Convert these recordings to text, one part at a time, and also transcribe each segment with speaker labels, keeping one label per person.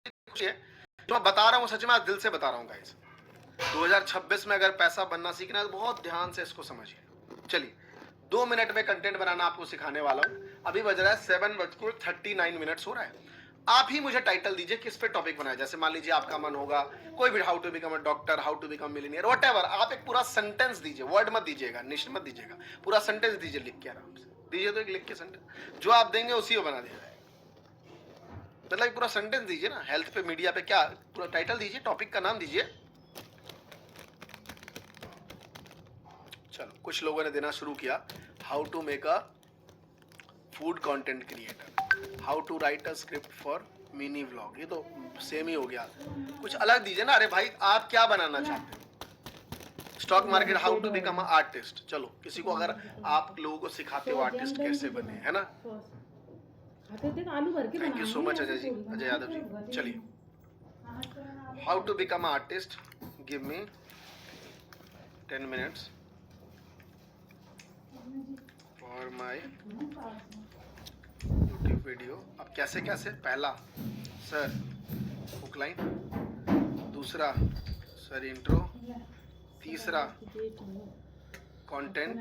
Speaker 1: खुशी है जो मैं बता रहा हूँ, सच में आज दिल से बता रहा हूँ गाइस। 2026 में अगर पैसा बनना सीखना है तो बहुत ध्यान से इसको समझिए। चलिए 2 मिनट में कंटेंट बनाना आपको सिखाने वाला हूँ। अभी बज रहा है 7:39 हो रहा है। आप ही मुझे टाइटल दीजिए किस पे टॉपिक बनाए। जैसे मान लीजिए आपका मन होगा कोई भी, how to become a doctor, how to become millionaire, whatever. आप एक पूरा सेंटेंस दीजिए, वर्ड मत दीजिएगा, निश्च मत दीजिएगा, पूरा सेंटेंस दीजिए लिख के, आराम से दीजिए। तो एक लिख के सेंटेंस जो आप देंगे उसी को बना दिया जाएगा। मतलब पूरा सेंटेंस दीजिए ना, हेल्थ पे, मीडिया पे, क्या पूरा टाइटल दीजिए, टॉपिक का नाम दीजिए। चलो कुछ लोगों ने देना शुरू किया, how to make a food content creator, how to write a script for mini vlog. ये तो सेम ही हो गया, कुछ अलग दीजिए ना। अरे भाई आप क्या बनाना चाहते हो? Stock market, how to become a artist. चलो किसी को, अगर आप लोगों को सिखाते हो आर्टिस्ट कैसे बने, है ना। Thank you so much Ajay ji, Ajay Yadav ji. चलिए how to become artist, give me 10 minutes for my YouTube video. अब कैसे कैसे, पहला सर हुक लाइन, दूसरा सर इंट्रो, तीसरा कंटेंट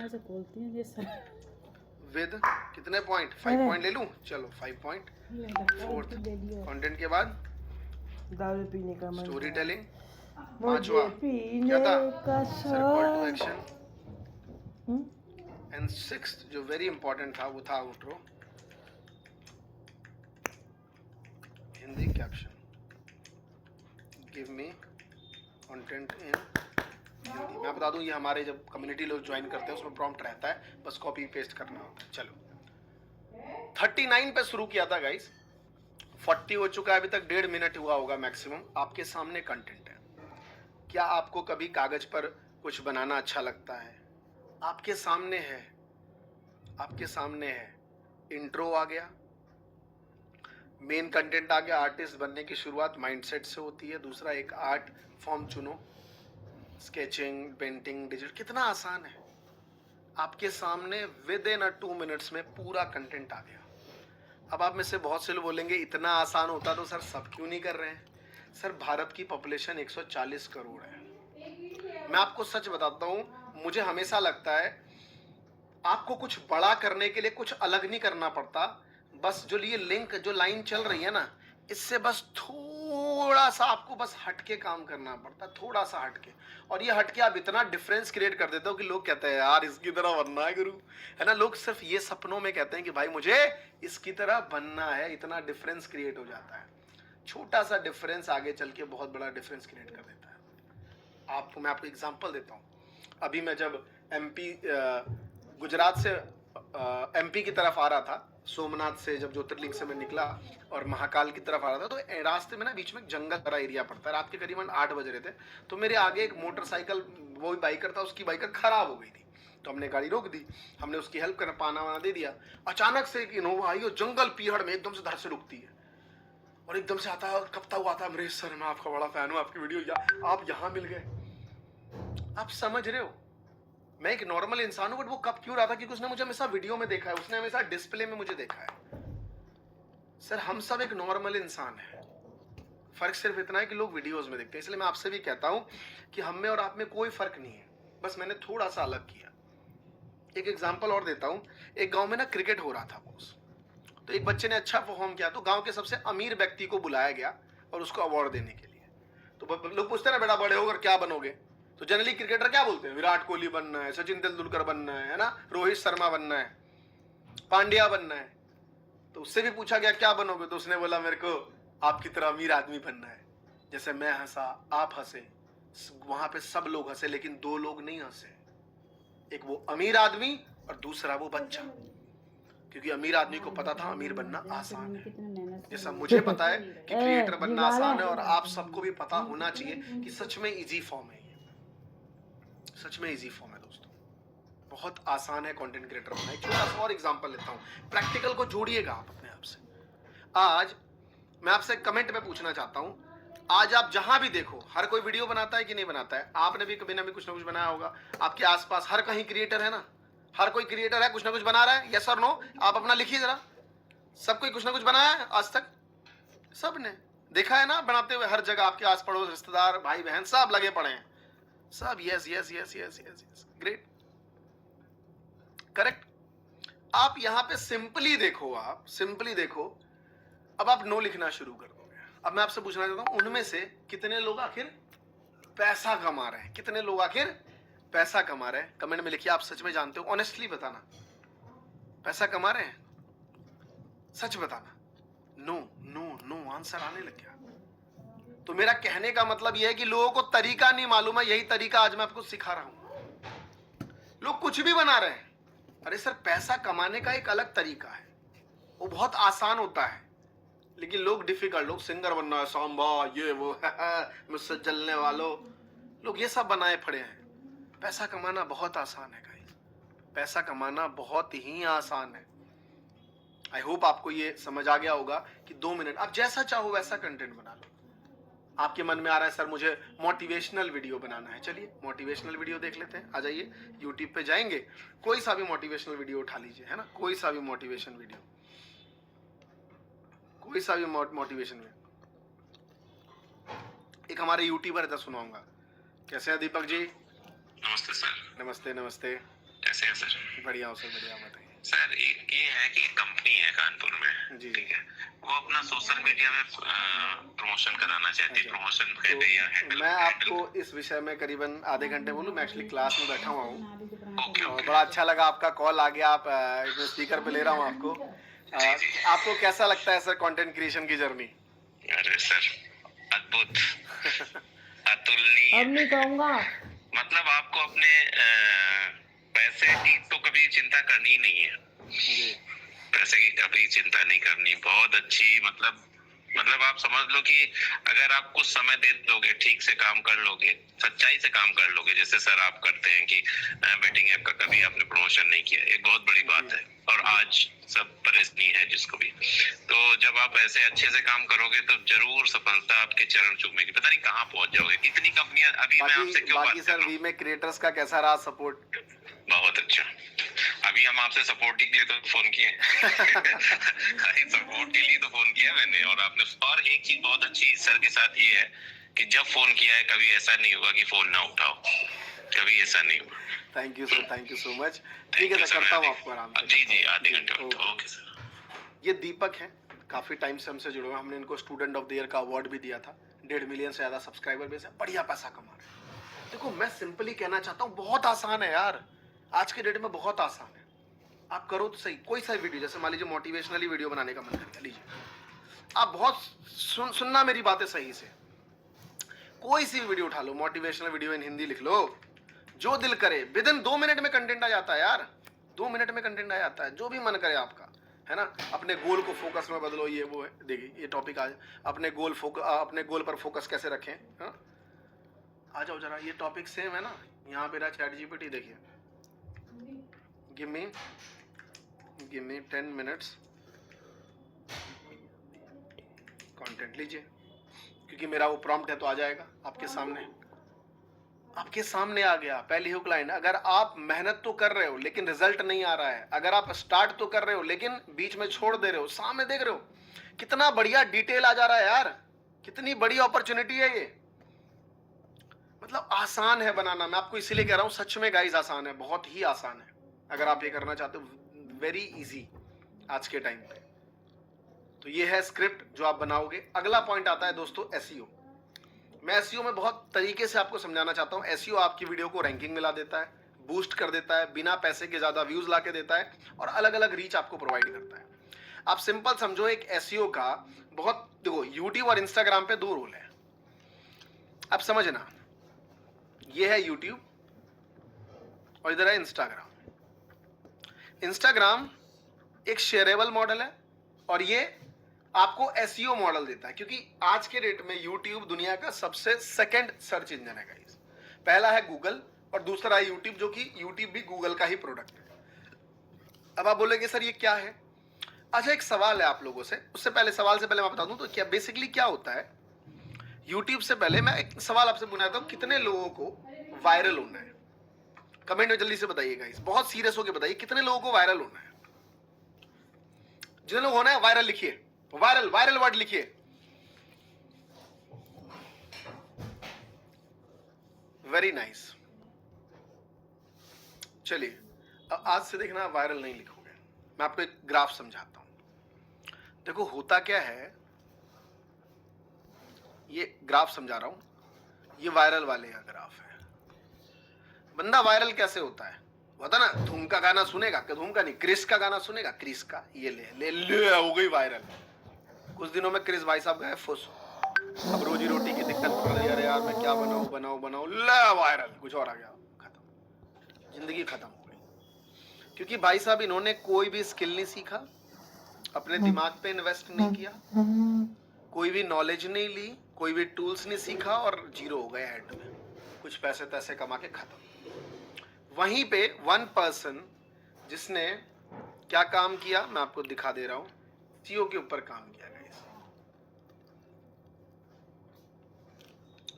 Speaker 1: विद कितने पॉइंट, 5 पॉइंट ले लूं। चलो 5 पॉइंट। फोर्थ कंटेंट के बाद
Speaker 2: दारू पीने का मन,
Speaker 1: स्टोरी टेलिंग।
Speaker 2: मुझे
Speaker 1: पांचवा
Speaker 2: पीने
Speaker 1: क्या था,
Speaker 2: का
Speaker 1: सर call to action.
Speaker 2: Hmm?
Speaker 1: And sixth जो वेरी इंपॉर्टेंट था वो था outro, Hindi caption, give me content in Hindi. मैं बता दूं ये हमारे जब कम्युनिटी लोग ज्वाइन करते हैं उसमें प्रॉम्प्ट रहता है, बस कॉपी पेस्ट करना होता है। चलो 39 पे शुरू किया था गाइस, 40 हो चुका है, अभी तक 1.5 मिनट हुआ होगा मैक्सिमम। आपके सामने कंटेंट है। क्या आपको कभी कागज पर कुछ बनाना अच्छा लगता है? आपके सामने है, आपके सामने है। इंट्रो आ गया, मेन कंटेंट आ गया। आर्टिस्ट बनने की शुरुआत माइंडसेट से होती है। दूसरा एक आर्ट फॉर्म चुनो, स्केचिंग, पेंटिंग, डिजिटल, कितना आसान है आपके सामने। विद इन 2 मिनट्स में पूरा कंटेंट आ गया। अब आप में से बहुत से लोग बोलेंगे इतना आसान होता तो सर सब क्यों नहीं कर रहे हैं? सर भारत की पॉपुलेशन 140 करोड़ है। मैं आपको सच बताता हूं, मुझे हमेशा लगता है आपको कुछ बड़ा करने के लिए कुछ अलग नहीं करना पड़ता। बस जो ये लिंक, जो लाइन चल रही है ना, इससे बस थोड़ा सा आपको बस हटके काम करना पड़ता है, थोड़ा सा हटके। और ये हटके आप इतना डिफरेंस क्रिएट कर देते हो कि लोग कहते हैं यार इसकी तरह बनना है गुरु, है ना। लोग सिर्फ ये सपनों में कहते हैं कि भाई मुझे इसकी तरह बनना है। इतना डिफरेंस क्रिएट हो जाता है। छोटा सा डिफरेंस आगे चल के बहुत बड़ा डिफरेंस क्रिएट कर देता है। आपको मैं आपको एग्जांपल देता हूँ। अभी मैं जब एमपी गुजरात से एमपी की तरफ आ रहा था, सोमनाथ से जब ज्योतिर्लिंग से मैं निकला और महाकाल की तरफ आ रहा था, तो रास्ते में ना बीच में जंगल भरा एरिया पड़ता है। रात के करीबन 8 बज रहे थे, तो मेरे आगे एक मोटरसाइकिल, वो बाइकर था, उसकी बाइकर खराब हो गई थी। तो हमने गाड़ी रोक दी, हमने उसकी हेल्प करना, पाना वाना दे दिया। अचानक से एक इनोवा आई और जंगल पीहड़ में एकदम से धर से रुकती है और एकदम से आता है, कपता हुआ आता है, अमरीश सर मैं आपका बड़ा फैन हूँ, आपकी वीडियो आप यहाँ मिल गए। आप समझ रहे हो, मैं एक नॉर्मल इंसान हूं, बट वो कब क्यों रहा था? क्योंकि उसने मुझे हमेशा वीडियो में देखा है, उसने हमेशा डिस्प्ले में मुझे देखा है। सर हम सब एक नॉर्मल इंसान है, फर्क सिर्फ इतना है कि लोग वीडियोस में देखते हैं। इसलिए मैं आपसे भी कहता हूं कि हम में और आप में कोई फर्क नहीं है, बस मैंने थोड़ा सा अलग किया। एक एग्जांपल और देता हूं। एक गांव में ना क्रिकेट हो रहा था बॉस, तो एक बच्चे ने अच्छा परफॉर्म किया, तो गांव के सबसे अमीर व्यक्ति को बुलाया गया और उसको अवार्ड देने के लिए। तो लोग पूछते हैं ना, बेटा बड़े होकर क्या बनोगे? तो जनरली क्रिकेटर क्या बोलते हैं? विराट कोहली बनना है, सचिन तेंदुलकर बनना है ना, रोहित शर्मा बनना है, पांड्या बनना है। तो उससे भी पूछा गया क्या बनोगे? तो उसने बोला मेरे को आपकी तरह अमीर आदमी बनना है। जैसे मैं हंसा, आप हंसे, वहां पे सब लोग हंसे, लेकिन 2 लोग नहीं हंसे। एक वो अमीर आदमी और दूसरा वो बच्चा। क्योंकि अमीर आदमी को पता था अमीर बनना आसान है। जैसा मुझे पता है कि क्रिएटर बनना आसान है, और आप सबको भी पता होना चाहिए कि सच में इजी फॉर्म है। सच में इजी फॉर्म है दोस्तों, बहुत आसान है कंटेंट क्रिएटर बनना। एक छोटा सा और एग्जांपल लेता हूं, प्रैक्टिकल को जोड़िएगा आप अपने आप से। आज मैं आपसे कमेंट में पूछना चाहता हूं, आज आप जहां भी देखो, हर कोई वीडियो बनाता है कि नहीं बनाता है? आपने भी कभी ना भी कुछ ना कुछ बनाया होगा। आपके आसपास हर कहीं क्रिएटर है ना, हर कोई क्रिएटर है, कुछ ना कुछ बना रहा है। यस और नो? आप अपना लिखिए जरा। सब कोई कुछ ना कुछ बनाया है आज तक, सबने। देखा है ना बनाते हुए, हर जगह आपके आस पड़ोस, रिश्तेदार, भाई बहन सब लगे पड़े हैं, सब yes yes yes yes yes yes, great, correct. आप यहां पे सिंपली देखो, आप सिंपली देखो, अब आप नो लिखना शुरू कर दोगे। अब मैं आपसे पूछना चाहता हूं, उनमें से कितने लोग आखिर पैसा कमा रहे हैं? कितने लोग आखिर पैसा कमा रहे हैं? कमेंट में लिखिए, आप सच में जानते हो, ऑनेस्टली बताना, पैसा कमा रहे हैं, सच बताना। नो नो नो आंसर आने लग गया। तो मेरा कहने का मतलब यह है कि लोगों को तरीका नहीं मालूम है, यही तरीका आज मैं आपको सिखा रहा हूं। लोग कुछ भी बना रहे हैं। अरे सर, पैसा कमाने का एक अलग तरीका है, वो बहुत आसान होता है, लेकिन लोग डिफिकल्ट, लोग सिंगर बनना है, सांबा ये वो मुझसे जलने वालों, लोग ये सब बनाए पड़े हैं। पैसा कमाना बहुत आसान है गाइस, पैसा कमाना बहुत ही आसान है। आई होप आपको ये समझ आ गया होगा कि 2 मिनट आप जैसा चाहो वैसा कंटेंट बना लो। आपके मन में आ रहा है सर मुझे मोटिवेशनल वीडियो बनाना है, चलिए मोटिवेशनल वीडियो देख लेते हैं। आ जाइए, यूट्यूब पे जाएंगे, कोई सा भी मोटिवेशनल वीडियो उठा लीजिए, है ना, कोई सा भी मोटिवेशन वीडियो, कोई सा भी मोटिवेशन में। एक हमारे यूट्यूबर है, सुनाऊंगा। कैसे हैं दीपक जी?
Speaker 3: नमस्ते सर।
Speaker 1: नमस्ते नमस्ते।
Speaker 3: कैसे हैं सर?
Speaker 1: बढ़िया हो सर, बढ़िया, बताइए
Speaker 3: सर एक ये है कि कंपनी है कानपुर में,
Speaker 1: जी।
Speaker 3: ठीक है, वो अपना सोशल मीडिया में प्रमोशन कराना चाहती है, प्रमोशन कहते हैं या हैंडल।
Speaker 1: मैं आपको इस विषय में करीबन आधे घंटे बोलूं, मैं एक्चुअली क्लास में बैठा हुआ हूँ
Speaker 3: ओके
Speaker 1: और
Speaker 3: ओके।
Speaker 1: बड़ा अच्छा लगा आपका कॉल आ गया, आप स्पीकर पे ले रहा हूँ आपको। आपको कैसा लगता है सर कंटेंट क्रिएशन की जर्नी?
Speaker 3: अरे सर अद्भुत, अतुलनीय।
Speaker 2: अब नहीं कहूँगा।
Speaker 3: मतलब आपको अपने पैसे की तो कभी चिंता करनी ही नहीं है,
Speaker 1: जी।
Speaker 3: पैसे की कभी चिंता नहीं करनी। बहुत अच्छी, मतलब आप समझ लो कि अगर आप कुछ समय दे दोगे, ठीक से काम कर लोगे, सच्चाई से काम कर लोगे, जैसे सर आप करते हैं कि बेटिंग ऐप का कभी आपने प्रमोशन नहीं किया, एक बहुत बड़ी बात है और आज सब परेशानी है जिसको भी। तो जब आप ऐसे अच्छे से काम करोगे तो जरूर सफलता आपके चरण चूमेगी, पता नहीं कहाँ पहुंच जाओगे। इतनी कंपनियां, अभी मैं आपसे क्यों बात
Speaker 1: बाकी
Speaker 3: कर
Speaker 1: सर
Speaker 3: रहा हूँ,
Speaker 1: वी में क्रिएटर्स का कैसा रहा सपोर्ट?
Speaker 3: बहुत अच्छा। अभी हम आपसे सपोर्ट के लिए तो फोन किए सपोर्ट के लिए तो फोन किया मैंने, और आपने, और एक चीज बहुत अच्छी सर के साथ ये है कि जब फोन किया है कभी ऐसा नहीं हुआ कि फोन ना उठाओ, कभी ऐसा नहीं हुआ।
Speaker 1: Thank you sir, thank you so much. ठीक है सर, करता हूँ आपको आराम से।
Speaker 3: जी जी, आधे घंटे में। Okay sir.
Speaker 1: ये दीपक हैं, काफी टाइम से हमसे जुड़े हुए, हमने इनको स्टूडेंट ऑफ द ईयर का अवार्ड भी दिया था। 1.5 मिलियन से ज्यादा सब्सक्राइबर बेस है, बढ़िया पैसा कमा रहे हैं। देखो मैं सिंपली कहना चाहता हूँ, बहुत आसान है यार, आज के डेट में बहुत आसान है। आप करो तो सही, कोई सा वीडियो, जैसे मान लीजिए मोटिवेशनली वीडियो बनाने का मन कर लीजिए, आप बहुत सुनना मेरी बातें सही से, कोई सी वीडियो उठा लो, मोटिवेशनल वीडियो इन हिंदी लिख लो, जो दिल करे, विद इन 2 मिनट में कंटेंट आ जाता है यार, 2 मिनट में कंटेंट आ जाता है, जो भी मन करे आपका, है ना। अपने गोल को फोकस में बदलो, ये वो है, देखिए ये टॉपिक आज, अपने गोल पर फोकस कैसे रखें, हाँ? आ जाओ जरा, ये टॉपिक सेम है ना, यहाँ पे रहा चैट जीपीटी, देखिए, गिव मी 10 मिनट्स कंटेंट लीजिए, क्योंकि मेरा वो प्रॉम्प्ट है तो आ जाएगा आपके सामने आ गया। पहली हुक लाइन, अगर आप मेहनत तो कर रहे हो लेकिन रिजल्ट नहीं आ रहा है, अगर आप स्टार्ट तो कर रहे हो लेकिन बीच में छोड़ दे रहे हो, सामने देख रहे हो कितना बढ़िया डिटेल आ जा रहा है यार, कितनी बड़ी अपॉर्चुनिटी है ये। मतलब आसान है बनाना, मैं आपको इसीलिए कह रहा हूं, सच में गाइस आसान है, बहुत ही आसान है। अगर आप ये करना चाहते हो, वेरी इजी आज के टाइम पे। तो ये है स्क्रिप्ट जो आप बनाओगे। अगला पॉइंट आता है दोस्तों एसईओ। मैं एसईओ में बहुत तरीके से आपको समझाना चाहता हूं। एसईओ आपकी वीडियो को रैंकिंग में ला देता है, बूस्ट कर देता है, बिना पैसे के ज्यादा व्यूज ला के देता है और अलग अलग रीच आपको प्रोवाइड करता है। आप सिंपल समझो, एक एसईओ का बहुत, देखो यूट्यूब और इंस्टाग्राम पे 2 रोल है, आप समझना। ये है यूट्यूब और इधर है इंस्टाग्राम। इंस्टाग्राम एक शेयरेबल मॉडल है और ये आपको एसईओ मॉडल देता है, क्योंकि आज के डेट में यूट्यूब दुनिया का सबसे सेकंड सर्च इंजन है गाइस। पहला है गूगल और दूसरा है यूट्यूब, जो कि यूट्यूब भी गूगल का ही प्रोडक्ट है। अब आप बोलेंगे सर ये क्या है? अच्छा, एक सवाल है आप लोगों से, उससे पहले सवाल से पहले मैं बता दूं तो क्या बेसिकली क्या होता है यूट्यूब से पहले मैं एक सवाल आपसे पूछना था, कितने लोगों को वायरल होना है? कमेंट में जल्दी से बताइए गाइस, बहुत सीरियस होकर बताइए, कितने लोगों को वायरल होना है? जितने लोग होना है वायरल लिखिए, वायरल वर्ड लिखिए। Very nice. चलिए अब आज से देखना वायरल नहीं लिखोगे, मैं आपको एक ग्राफ समझाता हूं। देखो होता क्या है, ये ग्राफ समझा रहा हूं, ये वायरल वाले का ग्राफ है। बंदा वायरल कैसे होता है, होता ना धूम का गाना सुनेगा, कि धूम का नहीं क्रिस का गाना सुनेगा, क्रिस का ये ले हो गई वायरल। कुछ दिनों में क्रिस भाई साहब गए फुस, अब रोजी रोटी की दिक्कत पड़ रही है, अरे यार मैं क्या बनाऊं ले वायरल, कुछ और आ गया, खत्म, जिंदगी खत्म हो गई। क्योंकि भाई साहब इन्होंने कोई भी स्किल नहीं सीखा, अपने दिमाग पे इन्वेस्ट नहीं किया, कोई भी नॉलेज नहीं ली, कोई भी टूल्स नहीं सीखा और जीरो हो गए एंड में, कुछ पैसे तैसे कमा के खत्म। वहीं पे वन पर्सन जिसने क्या काम किया मैं आपको दिखा दे रहा हूं, एसईओ के ऊपर काम किया गाइस,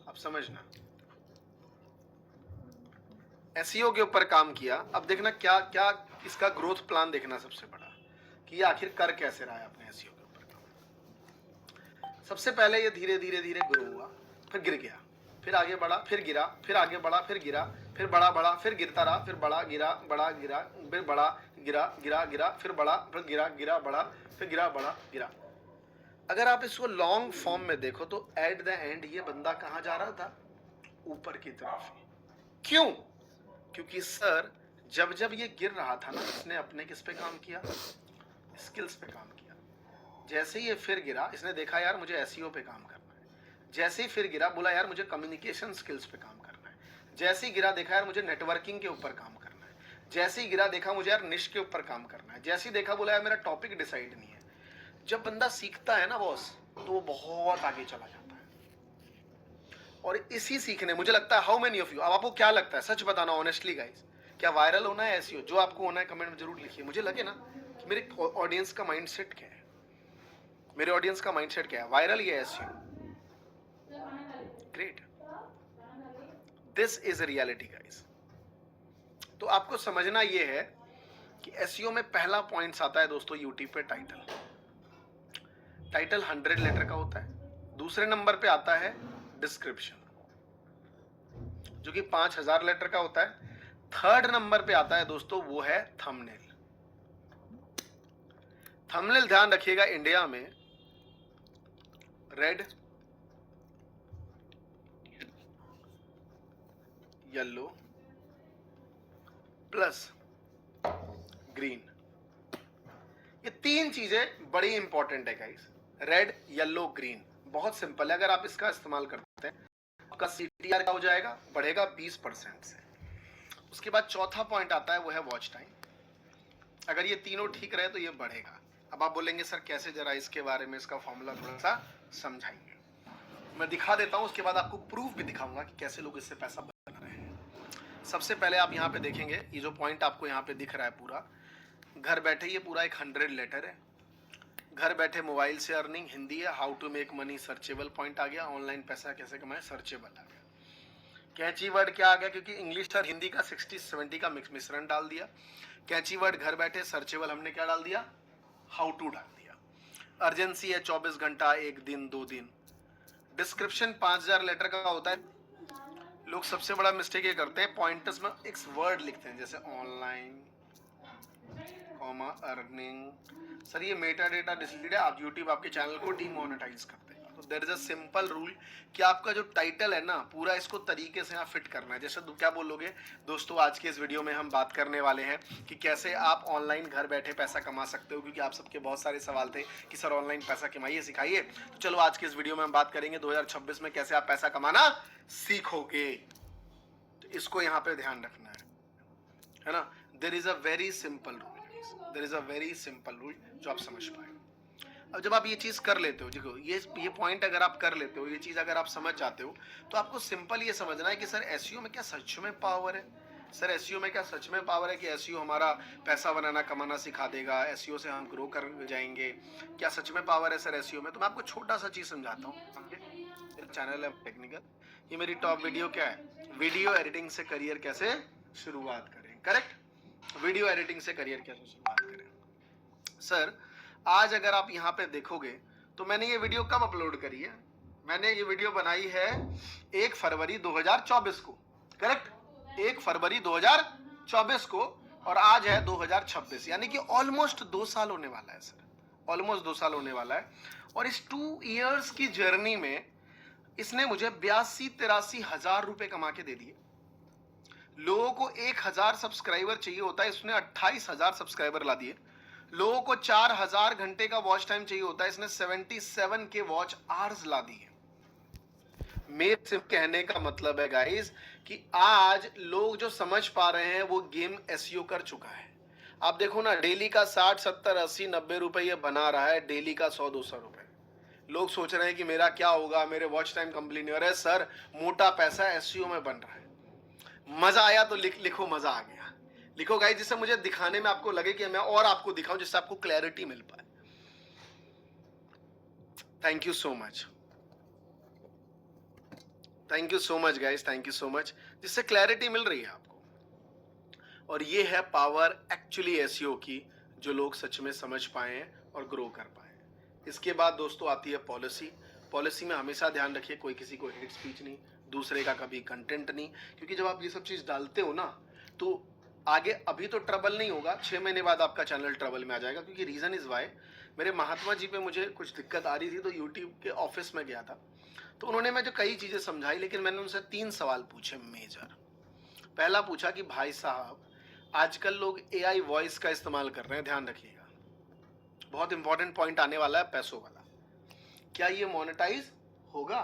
Speaker 1: अब समझना, एसईओ के ऊपर काम किया। अब देखना क्या क्या इसका ग्रोथ प्लान देखना सबसे बड़ा, कि ये आखिर कर कैसे रहा है अपने एसईओ के ऊपर काम। सबसे पहले ये धीरे धीरे धीरे ग्रो हुआ, फिर गिर गया, फिर आगे बढ़ा, फिर गिरा, फिर आगे बढ़ा, फिर गिरा, फिर बड़ा, फिर गिरता रहा, फिर बड़ा गिरा, फिर बड़ा गिरा, फिर बड़ा, फिर गिरा बड़ा, फिर गिरा बड़ा गिरा। अगर आप इसको लॉन्ग फॉर्म में देखो तो एट द एंड ये बंदा कहां जा रहा था, ऊपर की तरफ। क्यों? क्योंकि सर जब जब ये गिर रहा था ना, इसने अपने किस पे काम किया, स्किल्स पे काम किया। जैसे ही ये फिर गिरा, इसने देखा यार मुझे एसईओ पे काम करना है। जैसे ही फिर गिरा, बोला यार मुझे कम्युनिकेशन स्किल्स पे काम करना है। जैसे ही गिरा, देखा यार मुझे नेटवर्किंग के ऊपर काम करना है। जैसे ही गिरा, देखा मुझे यार निश के ऊपर काम करना है। जैसे ही देखा, बोला यार मेरा टॉपिक डिसाइड नहीं है। जब बंदा सीखता है ना बॉस, तो वो बहुत आगे चला जाता है। और इसी सीखने, मुझे लगता है, हाउ मेनी ऑफ यू, अब आपको क्या लगता है, सच बताना ऑनेस्टली गाइस, क्या वायरल होना है एसईओ? जो आपको होना है कमेंट में जरूर लिखिए। मुझे लगे ना कि मेरे ऑडियंस का माइंडसेट क्या है, मेरे ऑडियंस का माइंडसेट क्या है, वायरल या SEO? Great, this is a reality guys. तो आपको समझना ये है कि एसईओ में पहला पॉइंट्स आता है दोस्तों यूट्यूब पे टाइटल। टाइटल 100 लेटर का होता है। दूसरे नंबर पे आता है डिस्क्रिप्शन, जो कि 5000 लेटर का होता है। थर्ड नंबर पे आता है दोस्तों, वो है थंबनेल। थंबनेल ध्यान रखिएगा, इंडिया में रेड, येलो प्लस ग्रीन, ये तीन चीजें बड़ी इंपॉर्टेंट है गाइस। रेड, येलो, ग्रीन, बहुत सिंपल है। अगर आप इसका इस्तेमाल करते हैं, आपका सीटीआर क्या हो जाएगा, बढ़ेगा 20% से। उसके बाद चौथा पॉइंट आता है, वो है वॉच टाइम। अगर ये तीनों ठीक रहे तो ये बढ़ेगा। अब आप बोलेंगे सर कैसे, जरा इसके बारे में इसका फॉर्मूला थोड़ा सा समझाइए। मैं दिखा देता हूं, उसके बाद आपको प्रूफ भी दिखाऊंगा कि कैसे लोग इससे पैसा बना रहे हैं। सबसे पहले आप यहाँ पे देखेंगे, ये जो पॉइंट आपको यहाँ पे दिख रहा है पूरा, घर बैठे ये पूरा एक 100 लेटर है। घर बैठे मोबाइल से अर्निंग, हिंदी है, how to make money searchable point आ गया, ऑनलाइन पैसा कैसे कमाए सर्चेबल आ गया। कैची वर्ड क्या आ गया, क्योंकि इंग्लिश और हिंदी का 60-70 का मिश्रण डाल दिया। कैची वर्ड घर बैठे, सर्चेबल हमने क्या डाल दिया, हाउ टू डाल दिया। अर्जेंसी है 24 घंटा, 1 दिन 2 दिन। डिस्क्रिप्शन 5000 लेटर का होता है। लोग सबसे बड़ा मिस्टेक ये करते हैं, पॉइंटर्स में एक वर्ड लिखते हैं, जैसे ऑनलाइन कॉमा अर्निंग। सर ये मेटा डेटा डिलीटेड है, आप यूट्यूब आपके चैनल को डीमोनेटाइज करते हैं। तो there is a simple rule कि आपका जो टाइटल है ना, पूरा इसको तरीके से यहाँ फिट करना है। जैसे क्या बोलोगे दोस्तों, आज के इस वीडियो में हम बात करने वाले हैं कि कैसे आप ऑनलाइन घर बैठे पैसा कमा सकते हो, क्योंकि आप सबके बहुत सारे सवाल थे कि सर ऑनलाइन पैसा कमाइए, सिखाइए। तो चलो आज के इस वीडियो में हम बात करेंगे 2026 में कैसे आप पैसा कमाना सीखोगे। तो इसको यहाँ पे ध्यान रखना है ना। There is a very simple rule, there is a very simple rule जो आप समझ पाए। अब जब आप ये चीज कर लेते हो, देखो ये पॉइंट अगर आप कर लेते हो, ये चीज अगर आप समझ जाते हो, तो आपको सिंपल ये समझना है कि सर एसईओ में क्या सच में पावर है। सर एसईओ में क्या सच में पावर है कि एसईओ हमारा पैसा बनाना कमाना सिखा देगा, एसईओ से हम ग्रो कर जाएंगे, क्या सच में पावर है सर एसईओ में? तो मैं आपको छोटा सा चीज समझाता हूँ। चैनल है टेक्निकल, ये मेरी टॉप वीडियो क्या है, वीडियो एडिटिंग से करियर कैसे शुरुआत करें। करेक्ट, वीडियो एडिटिंग से करियर कैसे शुरुआत करें। सर आज अगर आप यहाँ पे देखोगे तो मैंने ये वीडियो कब अपलोड करी है, मैंने ये वीडियो बनाई है 1 फरवरी 2024 को। करेक्ट, 1 फरवरी 2024 को, और आज है 2026, यानी कि ऑलमोस्ट 2 साल होने वाला है सर, ऑलमोस्ट 2 साल होने वाला है। और इस 2 इयर्स की जर्नी में इसने मुझे 82-83 हजार रुपए कमा के दे दिए। लोगों को 1000 सब्सक्राइबर चाहिए होता है, इसने 28,000 सब्सक्राइबर ला दिए। लोगों को 4000 घंटे का वॉच टाइम चाहिए होता है, इसने 77 के वॉच आवर्स ला दिए। मेरे सिर्फ कहने का मतलब है गाइस कि आज लोग जो समझ पा रहे हैं वो गेम एसईओ कर चुका है। आप देखो ना, डेली का 60, 70, 80, 90 रुपए ये बना रहा है, डेली का 100, 200 रुपए। लोग सोच रहे हैं कि मेरा क्या होगा, मेरे वॉच टाइम कंप्लीट नहीं हो रहा है। सर, मोटा पैसा एसईओ में बन रहा है। मजा आया तो लिखो मजा आ गया, लिखो गाइस, जिससे मुझे दिखाने में आपको लगे कि मैं और आपको दिखाऊं, जिससे आपको क्लैरिटी मिल पाए। Thank you so much, thank you so much guys, thank you so much, जिससे क्लैरिटी मिल रही है आपको। और ये है पावर एक्चुअली एसईओ की, जो लोग सच में समझ पाए हैं और ग्रो कर पाए। इसके बाद दोस्तों आती है पॉलिसी। पॉलिसी में हमेशा ध्यान रखिए, कोई किसी को हेट स्पीच नहीं, दूसरे का कभी कंटेंट नहीं, क्योंकि जब आप ये सब चीज डालते हो ना, तो आगे अभी तो ट्रबल नहीं होगा, 6 महीने बाद आपका चैनल ट्रबल में आ जाएगा। क्योंकि रीजन इज वाई, मेरे महात्मा जी पे मुझे कुछ दिक्कत आ रही थी, तो यूट्यूब के ऑफिस में गया था, तो उन्होंने मुझे कई चीजें समझाई, लेकिन मैंने उनसे 3 सवाल पूछे मेजर। पहला पूछा कि भाई साहब, आजकल लोग एआई वॉइस का इस्तेमाल कर रहे हैं, ध्यान रखिएगा, बहुत इंपॉर्टेंट पॉइंट आने वाला है, पैसों वाला। क्या ये मोनेटाइज होगा?